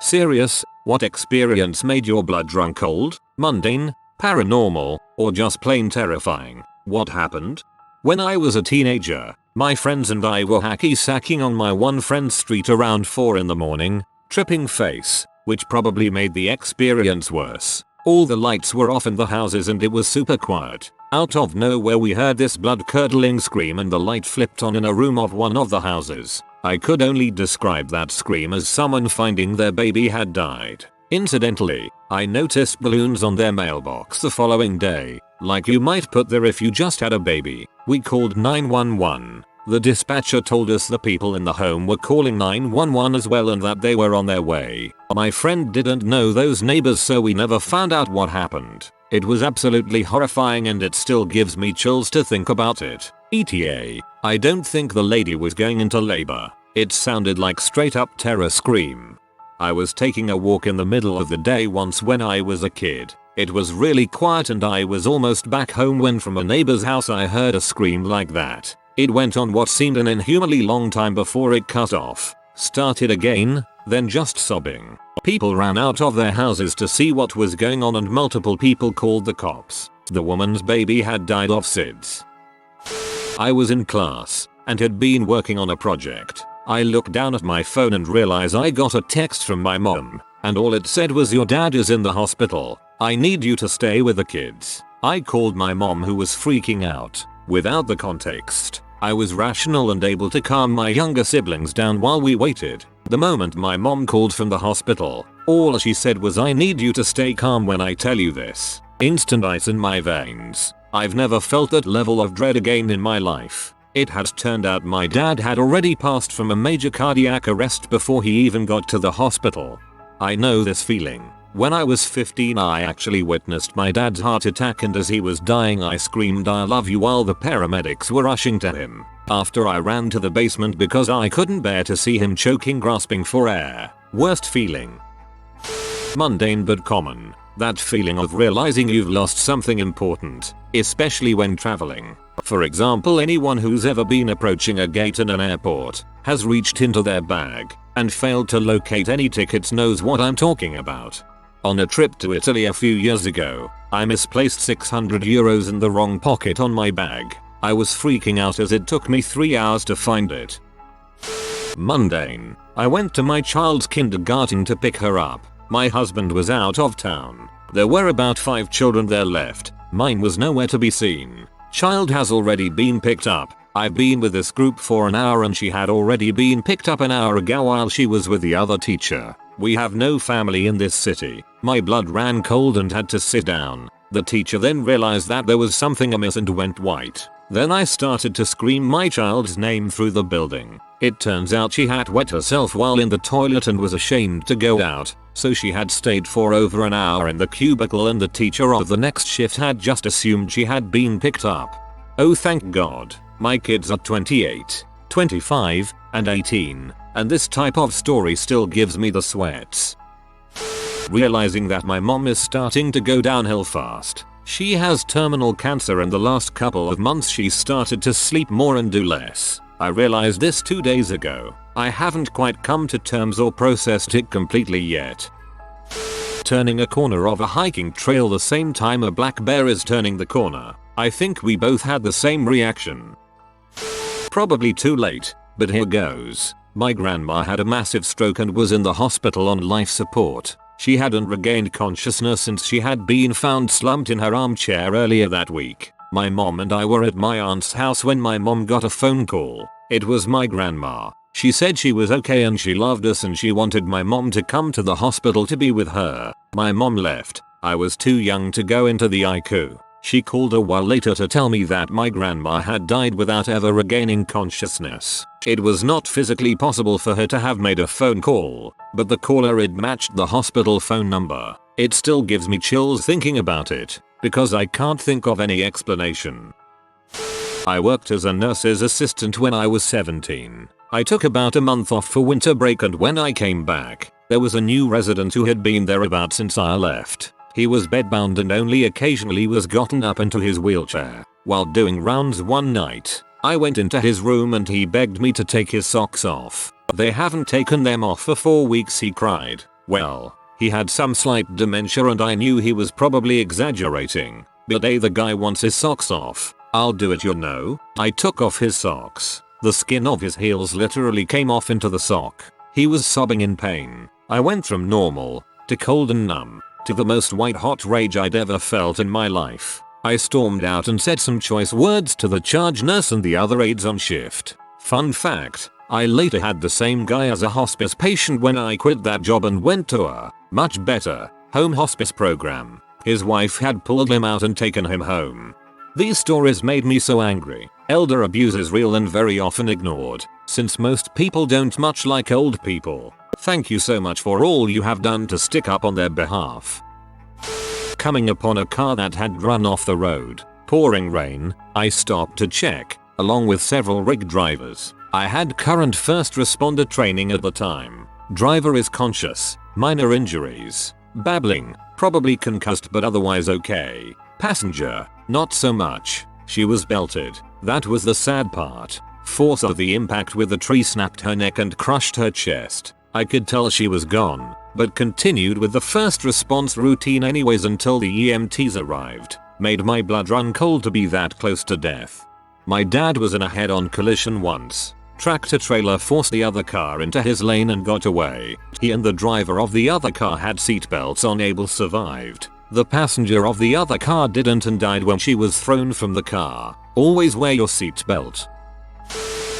Serious, what experience made your blood run cold? Mundane, paranormal, or just plain terrifying? What happened? When I was a teenager, my friends and I were hacky sacking on my one friend's street around 4 in the morning, tripping face, which probably made the experience worse. All the lights were off in the houses and it was super quiet. Out of nowhere we heard this blood-curdling scream and the light flipped on in a room of one of the houses. I could only describe that scream as someone finding their baby had died. Incidentally, I noticed balloons on their mailbox the following day, like you might put there if you just had a baby. We called 911. The dispatcher told us the people in the home were calling 911 as well and that they were on their way. My friend didn't know those neighbors, so we never found out what happened. It was absolutely horrifying and it still gives me chills to think about it. ETA, I don't think the lady was going into labor. It sounded like straight up terror scream. I was taking a walk in the middle of the day once when I was a kid. It was really quiet and I was almost back home when from a neighbor's house I heard a scream like that. It went on what seemed an inhumanly long time before it cut off, started again, then just sobbing. People ran out of their houses to see what was going on and multiple people called the cops. The woman's baby had died of SIDS. I was in class and had been working on a project. I looked down at my phone and realized I got a text from my mom, and all it said was, "Your dad is in the hospital. I need you to stay with the kids." I called my mom, who was freaking out. Without the context, I was rational and able to calm my younger siblings down while we waited. The moment my mom called from the hospital, all she said was, "I need you to stay calm when I tell you this." Instant ice in my veins. I've never felt that level of dread again in my life. It had turned out my dad had already passed from a major cardiac arrest before he even got to the hospital. I know this feeling. When I was 15 I actually witnessed my dad's heart attack, and as he was dying I screamed "I love you" while the paramedics were rushing to him. After I ran to the basement because I couldn't bear to see him choking, grasping for air. Worst feeling. Mundane but common. That feeling of realizing you've lost something important, especially when traveling. For example, anyone who's ever been approaching a gate in an airport, has reached into their bag, and failed to locate any tickets knows what I'm talking about. On a trip to Italy a few years ago, I misplaced €600 in the wrong pocket on my bag. I was freaking out as it took me 3 hours to find it. Mundane. I went to my child's kindergarten to pick her up. My husband was out of town. There were about 5 children there left. Mine was nowhere to be seen. Child has already been picked up. I've been with this group for an hour and she had already been picked up an hour ago while she was with the other teacher. We have no family in this city. My blood ran cold and had to sit down. The teacher then realized that there was something amiss and went white. Then I started to scream my child's name through the building. It turns out she had wet herself while in the toilet and was ashamed to go out, so she had stayed for over an hour in the cubicle, and the teacher of the next shift had just assumed she had been picked up. Oh, thank God. My kids are 28, 25, and 18, and this type of story still gives me the sweats. Realizing that my mom is starting to go downhill fast. She has terminal cancer and the last couple of months she's started to sleep more and do less. I realized this 2 days ago. I haven't quite come to terms or processed it completely yet. Turning a corner of a hiking trail the same time a black bear is turning the corner. I think we both had the same reaction. Probably too late, but here goes. My grandma had a massive stroke and was in the hospital on life support. She hadn't regained consciousness since she had been found slumped in her armchair earlier that week. My mom and I were at my aunt's house when my mom got a phone call. It was my grandma. She said she was okay and she loved us and she wanted my mom to come to the hospital to be with her. My mom left. I was too young to go into the ICU. She called a while later to tell me that my grandma had died without ever regaining consciousness. It was not physically possible for her to have made a phone call, but the caller had matched the hospital phone number. It still gives me chills thinking about it, because I can't think of any explanation. I worked as a nurse's assistant when I was 17. I took about a month off for winter break, and when I came back, there was a new resident who had been there about since I left. He was bedbound and only occasionally was gotten up into his wheelchair. While doing rounds one night, I went into his room and he begged me to take his socks off. "They haven't taken them off for 4 weeks," he cried. Well, he had some slight dementia and I knew he was probably exaggerating. But hey, the guy wants his socks off. I'll do it, you know. I took off his socks. The skin of his heels literally came off into the sock. He was sobbing in pain. I went from normal to cold and numb to the most white hot rage I'd ever felt in my life. I stormed out and said some choice words to the charge nurse and the other aides on shift. Fun fact, I later had the same guy as a hospice patient when I quit that job and went to a much better home hospice program. His wife had pulled him out and taken him home. These stories made me so angry. Elder abuse is real and very often ignored, since most people don't much like old people. Thank you so much for all you have done to stick up on their behalf. Coming upon a car that had run off the road. Pouring rain, I stopped to check, along with several rig drivers. I had current first responder training at the time. Driver is conscious, minor injuries. Babbling, probably concussed but otherwise okay. Passenger, not so much. She was belted. That was the sad part. Force of the impact with the tree snapped her neck and crushed her chest. I could tell she was gone, but continued with the first response routine anyways until the EMTs arrived. Made my blood run cold to be that close to death. My dad was in a head-on collision once. Tractor trailer forced the other car into his lane and got away. He and the driver of the other car had seatbelts on. Abel survived. The passenger of the other car didn't and died when she was thrown from the car. Always wear your seatbelt.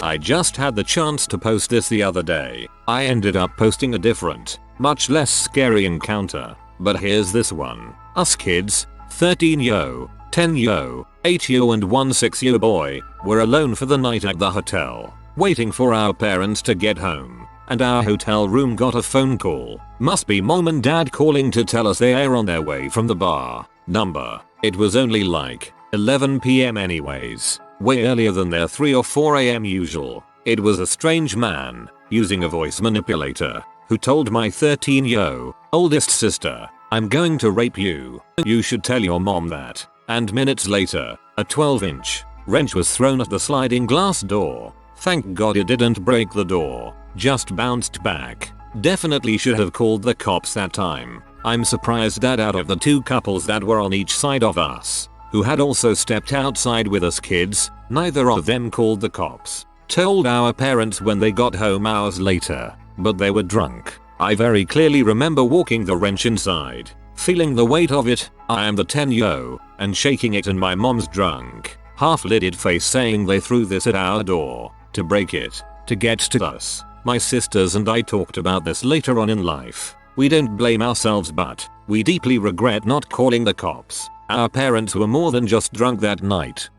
I just had the chance to post this the other day. I ended up posting a different, much less scary encounter. But here's this one. Us kids, 13 yo, 10 yo, 8 yo and 1 6 yo boy, were alone for the night at the hotel, waiting for our parents to get home. And our hotel room got a phone call. Must be mom and dad calling to tell us they are on their way from the bar. Number. It was only like 11 PM anyways. Way earlier than their 3 or 4 AM usual. It was a strange man, using a voice manipulator, who told my 13-yo oldest sister, "I'm going to rape you. You should tell your mom that." And minutes later, a 12-inch wrench was thrown at the sliding glass door. Thank God it didn't break the door, just bounced back. Definitely should have called the cops that time. I'm surprised that out of the 2 couples that were on each side of us, who had also stepped outside with us kids, neither of them called the cops. Told our parents when they got home hours later, but they were drunk. I very clearly remember walking the wrench inside, feeling the weight of it, I am the 10-yo, and shaking it, and my mom's drunk, half-lidded face saying they threw this at our door to break it, to get to us. My sisters and I talked about this later on in life. We don't blame ourselves, but we deeply regret not calling the cops. Our parents were more than just drunk that night.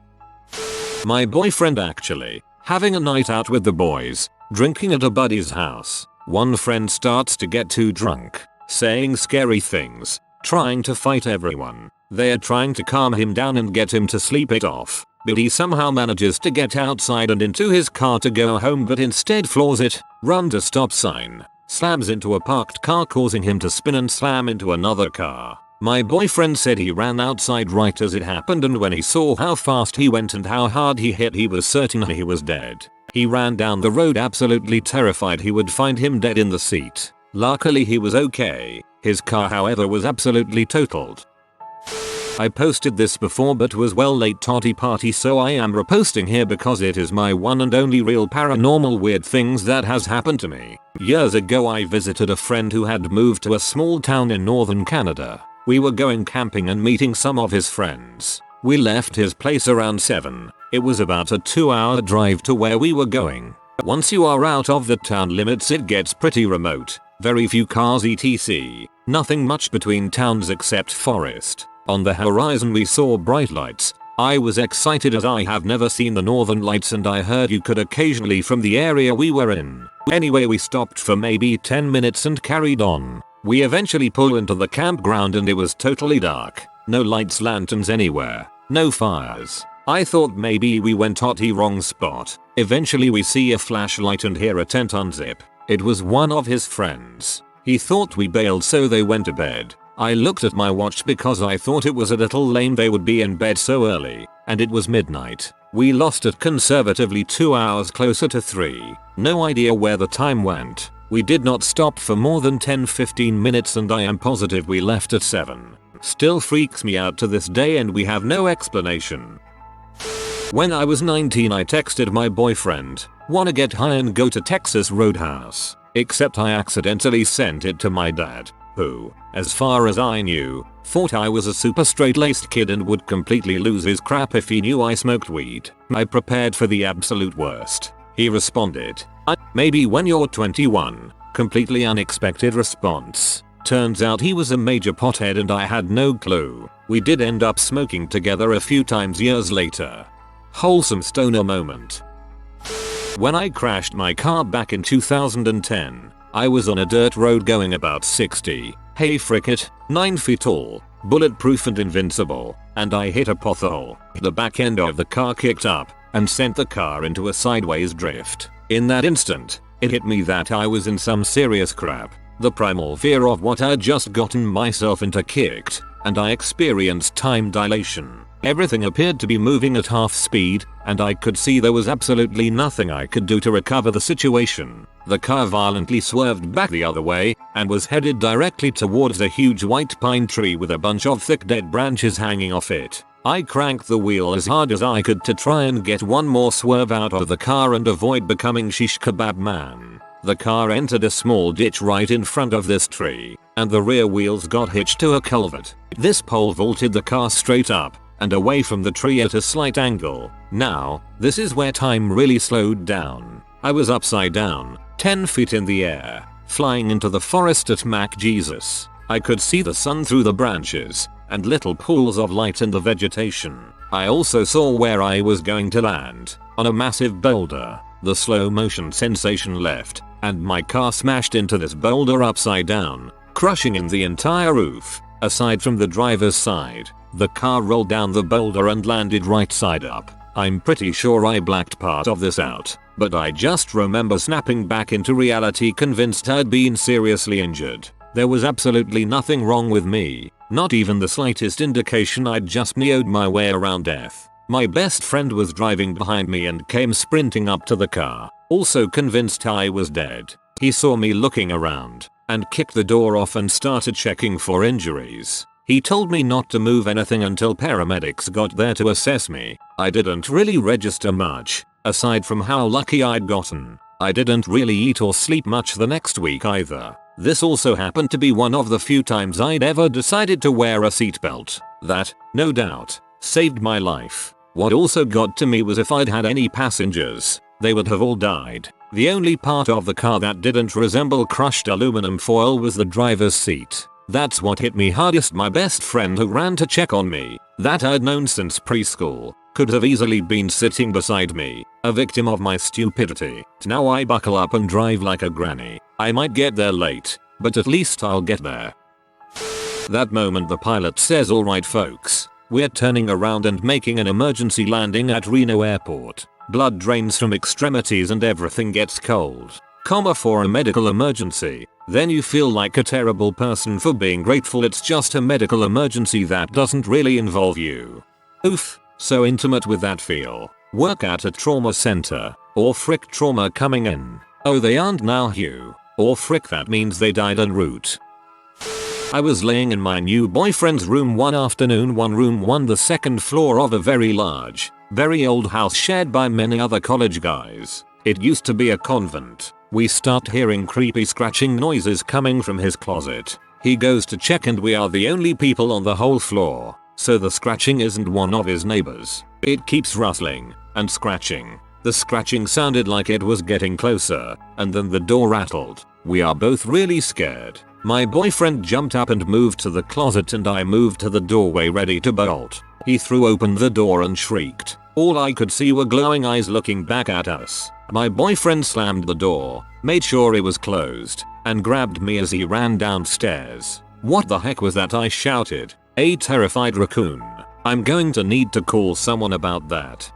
My boyfriend actually, having a night out with the boys, drinking at a buddy's house. One friend starts to get too drunk, saying scary things, trying to fight everyone. They are trying to calm him down and get him to sleep it off. But he somehow manages to get outside and into his car to go home, but instead floors it, runs a stop sign, slams into a parked car causing him to spin and slam into another car. My boyfriend said he ran outside right as it happened, and when he saw how fast he went and how hard he hit, he was certain he was dead. He ran down the road absolutely terrified he would find him dead in the seat. Luckily he was okay. His car however was absolutely totaled. I posted this before but was well late toddy party, so I am reposting here because it is my one and only real paranormal weird things that has happened to me. Years ago I visited a friend who had moved to a small town in northern Canada. We were going camping and meeting some of his friends. We left his place around 7. It was about a 2-hour drive to where we were going. Once you are out of the town limits it gets pretty remote. Very few cars etc. Nothing much between towns except forest. On the horizon we saw bright lights. I was excited as I have never seen the northern lights, and I heard you could occasionally from the area we were in. Anyway, we stopped for maybe 10 minutes and carried on. We eventually pulled into the campground and it was totally dark. No lights, lanterns anywhere. No fires. I thought maybe we went totally wrong spot. Eventually we see a flashlight and hear a tent unzip. It was one of his friends. He thought we bailed, so they went to bed. I looked at my watch because I thought it was a little lame they would be in bed so early, and it was midnight. We lost it conservatively 2 hours, closer to 3. No idea where the time went. We did not stop for more than 10-15 minutes and I am positive we left at 7. Still freaks me out to this day and we have no explanation. When I was 19 I texted my boyfriend, "Wanna get high and go to Texas Roadhouse?" Except I accidentally sent it to my dad, who, as far as I knew, thought I was a super straight-laced kid and would completely lose his crap if he knew I smoked weed. I prepared for the absolute worst. He responded, "Maybe when you're 21. Completely unexpected response. Turns out he was a major pothead and I had no clue. We did end up smoking together a few times years later. Wholesome stoner moment. When I crashed my car back in 2010, I was on a dirt road going about 60. Hey frick it, 9 feet tall, bulletproof and invincible, and I hit a pothole. The back end of the car kicked up and sent the car into a sideways drift. In that instant, it hit me that I was in some serious crap. The primal fear of what I'd just gotten myself into kicked, and I experienced time dilation. Everything appeared to be moving at half speed, and I could see there was absolutely nothing I could do to recover the situation. The car violently swerved back the other way, and was headed directly towards a huge white pine tree with a bunch of thick dead branches hanging off it. I cranked the wheel as hard as I could to try and get one more swerve out of the car and avoid becoming shish kebab man. The car entered a small ditch right in front of this tree, and the rear wheels got hitched to a culvert. This pole vaulted the car straight up and away from the tree at a slight angle. Now, this is where time really slowed down. I was upside down, 10 feet in the air, flying into the forest at Mach Jesus. I could see the sun through the branches and little pools of light in the vegetation. I also saw where I was going to land, on a massive boulder. The slow motion sensation left, and my car smashed into this boulder upside down, crushing in the entire roof. Aside from the driver's side, the car rolled down the boulder and landed right side up. I'm pretty sure I blacked part of this out, but I just remember snapping back into reality convinced I'd been seriously injured. There was absolutely nothing wrong with me, not even the slightest indication I'd just neoed my way around death. My best friend was driving behind me and came sprinting up to the car, also convinced I was dead. He saw me looking around and kicked the door off and started checking for injuries. He told me not to move anything until paramedics got there to assess me. I didn't really register much, aside from how lucky I'd gotten. I didn't really eat or sleep much the next week either. This also happened to be one of the few times I'd ever decided to wear a seatbelt. That, no doubt, saved my life. What also got to me was if I'd had any passengers, they would have all died. The only part of the car that didn't resemble crushed aluminum foil was the driver's seat. That's what hit me hardest. My best friend who ran to check on me, that I'd known since preschool, could have easily been sitting beside me, a victim of my stupidity. Now I buckle up and drive like a granny. I might get there late, but at least I'll get there. That moment the pilot says, "Alright folks, we're turning around and making an emergency landing at Reno Airport. Blood drains from extremities and everything gets cold. For a medical emergency." Then you feel like a terrible person for being grateful it's just a medical emergency that doesn't really involve you. Oof, so intimate with that feel. Work at a trauma center, or frick trauma coming in. Oh they aren't now Hugh, or frick that means they died en route. I was laying in my new boyfriend's room one afternoon, one room on the second floor of a very large, very old house shared by many other college guys. It used to be a convent. We start hearing creepy scratching noises coming from his closet. He goes to check and we are the only people on the whole floor, so the scratching isn't one of his neighbors. It keeps rustling and scratching. The scratching sounded like it was getting closer, and then the door rattled. We are both really scared. My boyfriend jumped up and moved to the closet and I moved to the doorway ready to bolt. He threw open the door and shrieked. All I could see were glowing eyes looking back at us. My boyfriend slammed the door, made sure it was closed, and grabbed me as he ran downstairs. "What the heck was that?" I shouted. A terrified raccoon. I'm going to need to call someone about that.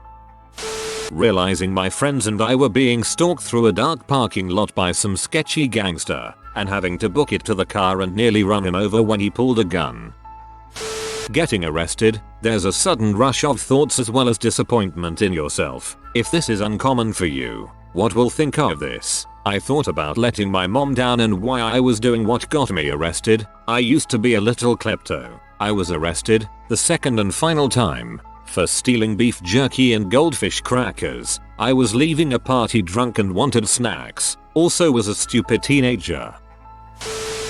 Realizing my friends and I were being stalked through a dark parking lot by some sketchy gangster, and having to book it to the car and nearly run him over when he pulled a gun. Getting arrested, there's a sudden rush of thoughts as well as disappointment in yourself. If this is uncommon for you, what will think of this? I thought about letting my mom down and why I was doing what got me arrested. I used to be a little klepto. I was arrested, the second and final time, for stealing beef jerky and goldfish crackers. I was leaving a party drunk and wanted snacks. Also was a stupid teenager.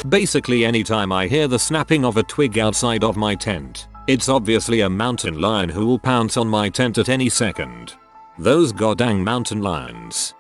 Basically anytime I hear the snapping of a twig outside of my tent, it's obviously a mountain lion who will pounce on my tent at any second. Those goddamn mountain lions.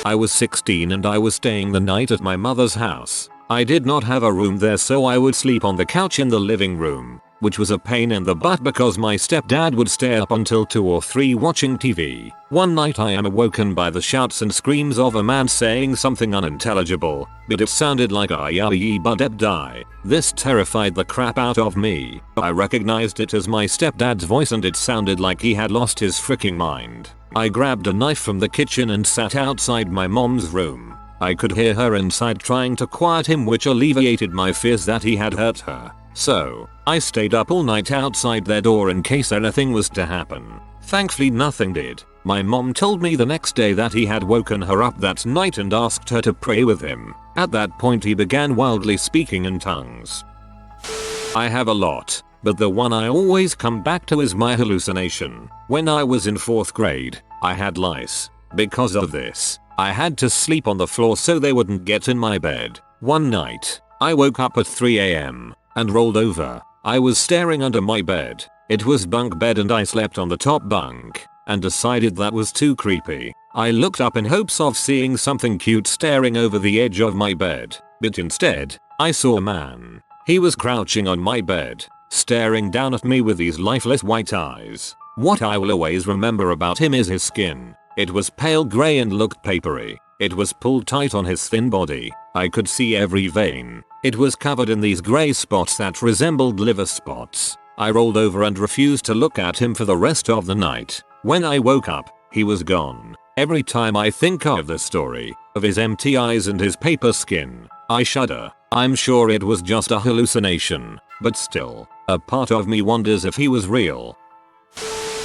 I was 16 and I was staying the night at my mother's house. I did not have a room there, so I would sleep on the couch in the living room, which was a pain in the butt because my stepdad would stay up until 2 or 3 watching TV. One night I am awoken by the shouts and screams of a man saying something unintelligible, but it sounded like "Ayi-yi-ba-deb-die." This terrified the crap out of me. I recognized it as my stepdad's voice and it sounded like he had lost his freaking mind. I grabbed a knife from the kitchen and sat outside my mom's room. I could hear her inside trying to quiet him, which alleviated my fears that he had hurt her. So, I stayed up all night outside their door in case anything was to happen. Thankfully nothing did. My mom told me the next day that he had woken her up that night and asked her to pray with him. At that point he began wildly speaking in tongues. I have a lot, but the one I always come back to is my hallucination. When I was in 4th grade, I had lice. Because of this, I had to sleep on the floor so they wouldn't get in my bed. One night, I woke up at 3 a.m. and rolled over. I was staring under my bed. It was bunk bed and I slept on the top bunk, and decided that was too creepy. I looked up in hopes of seeing something cute staring over the edge of my bed, but instead, I saw a man. He was crouching on my bed, staring down at me with these lifeless white eyes. What I will always remember about him is his skin. It was pale grey and looked papery. It was pulled tight on his thin body. I could see every vein. It was covered in these grey spots that resembled liver spots. I rolled over and refused to look at him for the rest of the night. When I woke up, he was gone. Every time I think of the story, of his empty eyes and his paper skin, I shudder. I'm sure it was just a hallucination, but still, a part of me wonders if he was real.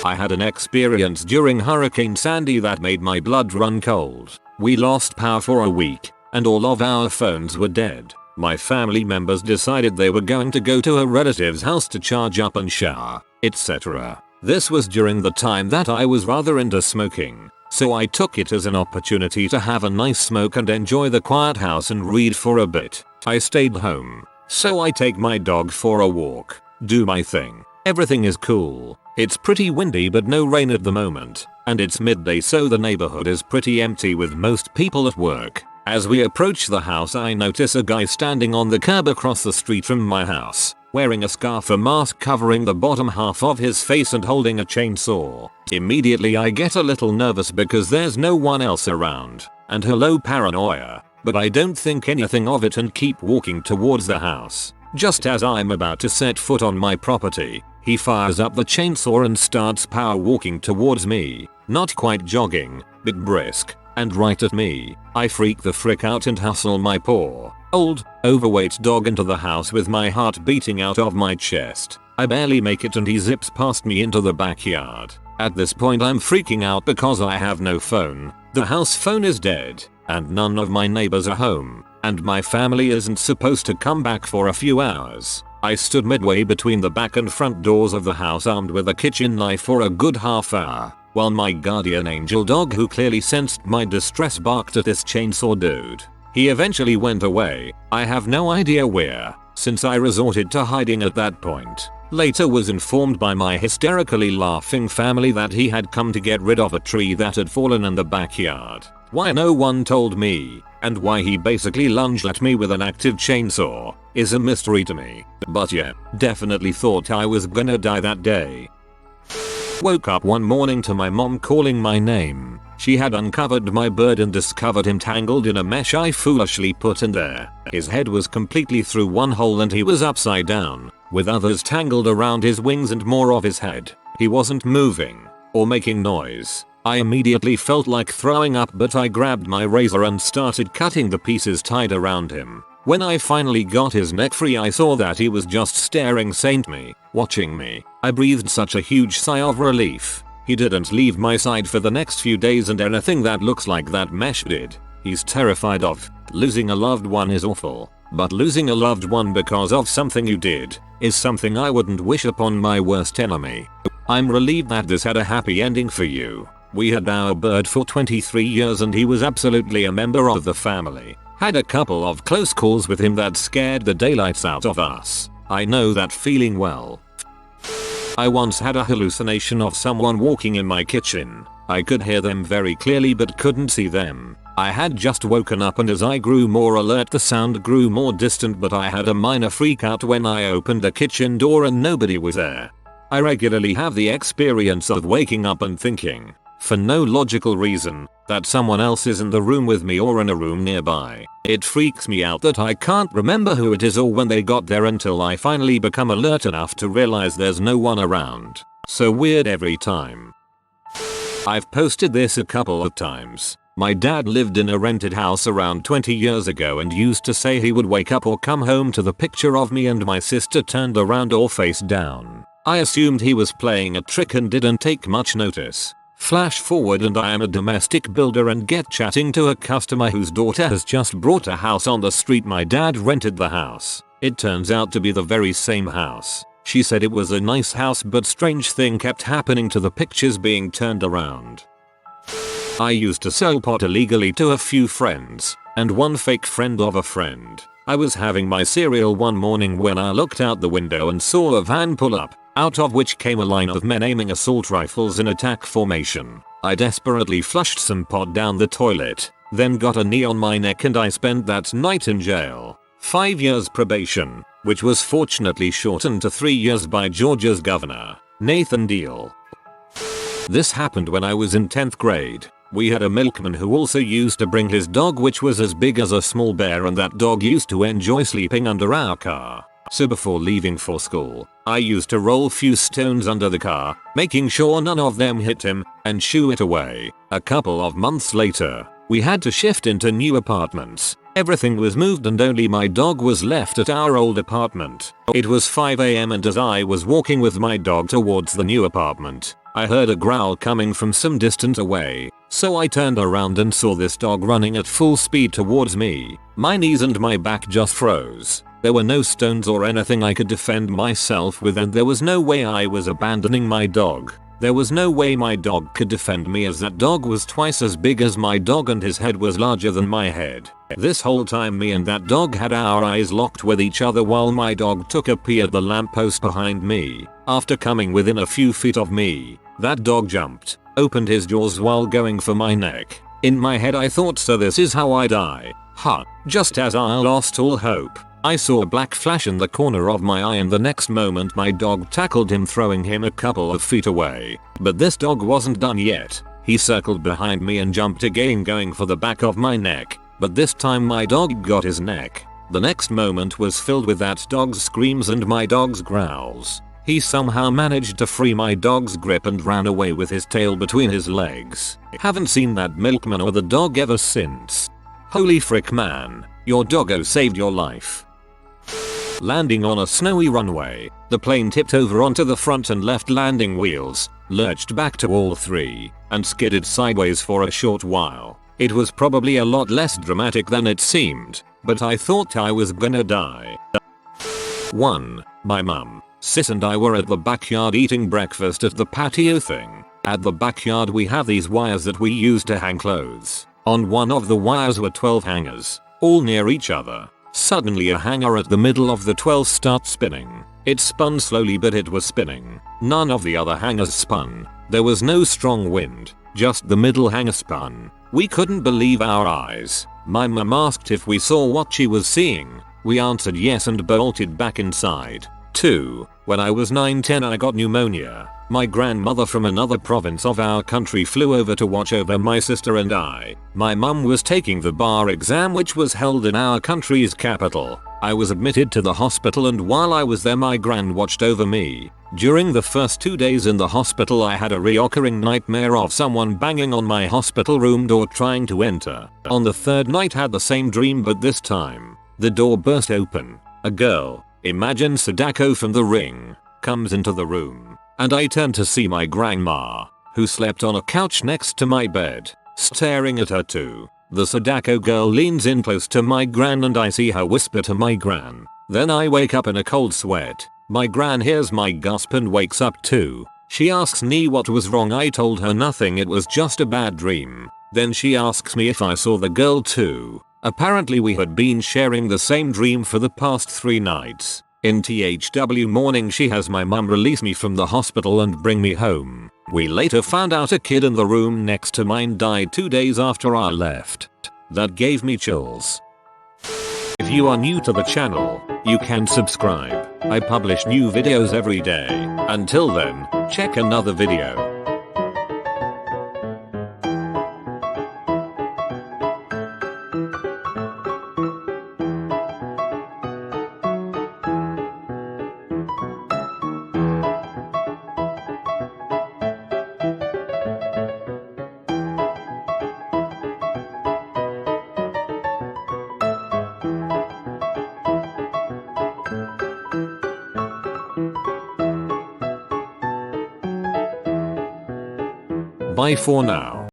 I had an experience during Hurricane Sandy that made my blood run cold. We lost power for a week, and all of our phones were dead. My family members decided they were going to go to a relative's house to charge up and shower, etc. This was during the time that I was rather into smoking, so I took it as an opportunity to have a nice smoke and enjoy the quiet house and read for a bit. I stayed home, so I take my dog for a walk, do my thing. Everything is cool. It's pretty windy but no rain at the moment, and it's midday so the neighborhood is pretty empty with most people at work. As we approach the house I notice a guy standing on the curb across the street from my house, wearing a scarf or mask covering the bottom half of his face and holding a chainsaw. Immediately I get a little nervous because there's no one else around, and hello paranoia, but I don't think anything of it and keep walking towards the house. Just as I'm about to set foot on my property, he fires up the chainsaw and starts power walking towards me, not quite jogging, but brisk, and right at me. I freak the frick out and hustle my poor, old, overweight dog into the house with my heart beating out of my chest. I barely make it and he zips past me into the backyard. At this point I'm freaking out because I have no phone. The house phone is dead, and none of my neighbors are home, and my family isn't supposed to come back for a few hours. I stood midway between the back and front doors of the house armed with a kitchen knife for a good half hour, while my guardian angel dog, who clearly sensed my distress, barked at this chainsaw dude. He eventually went away. I have no idea where, since I resorted to hiding at that point. Later was informed by my hysterically laughing family that he had come to get rid of a tree that had fallen in the backyard. Why no one told me, and why he basically lunged at me with an active chainsaw, is a mystery to me. But yeah, definitely thought I was gonna die that day. Woke up one morning to my mom calling my name. She had uncovered my bird and discovered him tangled in a mesh I foolishly put in there. His head was completely through one hole and he was upside down, with others tangled around his wings and more of his head. He wasn't moving, or making noise. I immediately felt like throwing up, but I grabbed my razor and started cutting the pieces tied around him. When I finally got his neck free I saw that he was just staring at me, watching me. I breathed such a huge sigh of relief. He didn't leave my side for the next few days and anything that looks like that mesh did. he's terrified of. Losing a loved one is awful, but losing a loved one because of something you did is something I wouldn't wish upon my worst enemy. I'm relieved that this had a happy ending for you. We had our bird for 23 years and he was absolutely a member of the family. Had a couple of close calls with him that scared the daylights out of us. I know that feeling well. I once had a hallucination of someone walking in my kitchen. I could hear them very clearly but couldn't see them. I had just woken up and as I grew more alert the sound grew more distant, but I had a minor freak out when I opened the kitchen door and nobody was there. I regularly have the experience of waking up and thinking, for no logical reason, that someone else is in the room with me or in a room nearby. It freaks me out that I can't remember who it is or when they got there until I finally become alert enough to realize there's no one around. So weird every time. I've posted this a couple of times. My dad lived in a rented house around 20 years ago and used to say he would wake up or come home to the picture of me and my sister turned around or face down. I assumed he was playing a trick and didn't take much notice. Flash forward and I am a domestic builder and get chatting to a customer whose daughter has just bought a house on the street my dad rented the house. It turns out to be the very same house. She said it was a nice house but strange thing kept happening to the pictures being turned around. I used to sell pot illegally to a few friends and one fake friend of a friend. I was having my cereal one morning when I looked out the window and saw a van pull up, out of which came a line of men aiming assault rifles in attack formation. I desperately flushed some pot down the toilet, then got a knee on my neck and I spent that night in jail. 5 years probation, which was fortunately shortened to 3 years by Georgia's governor, Nathan Deal. This happened when I was in 10th grade. We had a milkman who also used to bring his dog, which was as big as a small bear, and that dog used to enjoy sleeping under our car. So before leaving for school, I used to roll few stones under the car, making sure none of them hit him, and shoo it away. A couple of months later, we had to shift into new apartments. Everything was moved and only my dog was left at our old apartment. It was 5 AM and as I was walking with my dog towards the new apartment, I heard a growl coming from some distance away. So I turned around and saw this dog running at full speed towards me. My knees and my back just froze. There were no stones or anything I could defend myself with, and there was no way I was abandoning my dog. There was no way my dog could defend me, as that dog was twice as big as my dog and his head was larger than my head. This whole time me and that dog had our eyes locked with each other while my dog took a pee at the lamppost behind me. After coming within a few feet of me, that dog jumped, opened his jaws while going for my neck. In my head I thought, so this is how I die. Huh. Just as I lost all hope, I saw a black flash in the corner of my eye and the next moment my dog tackled him, throwing him a couple of feet away. But this dog wasn't done yet. He circled behind me and jumped again, going for the back of my neck. But this time my dog got his neck. The next moment was filled with that dog's screams and my dog's growls. He somehow managed to free my dog's grip and ran away with his tail between his legs. Haven't seen that milkman or the dog ever since. Holy frick, man, your doggo saved your life. Landing on a snowy runway, the plane tipped over onto the front and left landing wheels, lurched back to all three, and skidded sideways for a short while. It was probably a lot less dramatic than it seemed, but I thought I was gonna die. 1. My mum, sis and I were at the backyard eating breakfast at the patio thing. At the backyard we have these wires that we use to hang clothes. On one of the wires were 12 hangers, all near each other. Suddenly a hanger at the middle of the 12 starts spinning. It spun slowly, but it was spinning. None of the other hangers spun. There was no strong wind, just the middle hanger spun. We couldn't believe our eyes. My mum asked if we saw what she was seeing. We answered yes and bolted back inside. 2. When I was 9-10 I got pneumonia. My grandmother from another province of our country flew over to watch over my sister and I. My mum was taking the bar exam, which was held in our country's capital. I was admitted to the hospital, and while I was there my gran watched over me. During the first 2 days in the hospital I had a reoccurring nightmare of someone banging on my hospital room door trying to enter. On the third night had the same dream, but this time, the door burst open. A girl, imagine Sadako from The Ring, comes into the room. And I turned to see my grandma, who slept on a couch next to my bed, staring at her too. The Sadako girl leans in close to my gran and I see her whisper to my gran. Then I wake up in a cold sweat. My gran hears my gasp and wakes up too. She asks me what was wrong. I told her nothing, it was just a bad dream. Then she asks me if I saw the girl too. Apparently we had been sharing the same dream for the past 3 nights. In THW morning she has my mum release me from the hospital and bring me home. We later found out a kid in the room next to mine died 2 days after I left. That gave me chills. If you are new to the channel, you can subscribe. I publish new videos every day. Until then, check another video. Bye for now.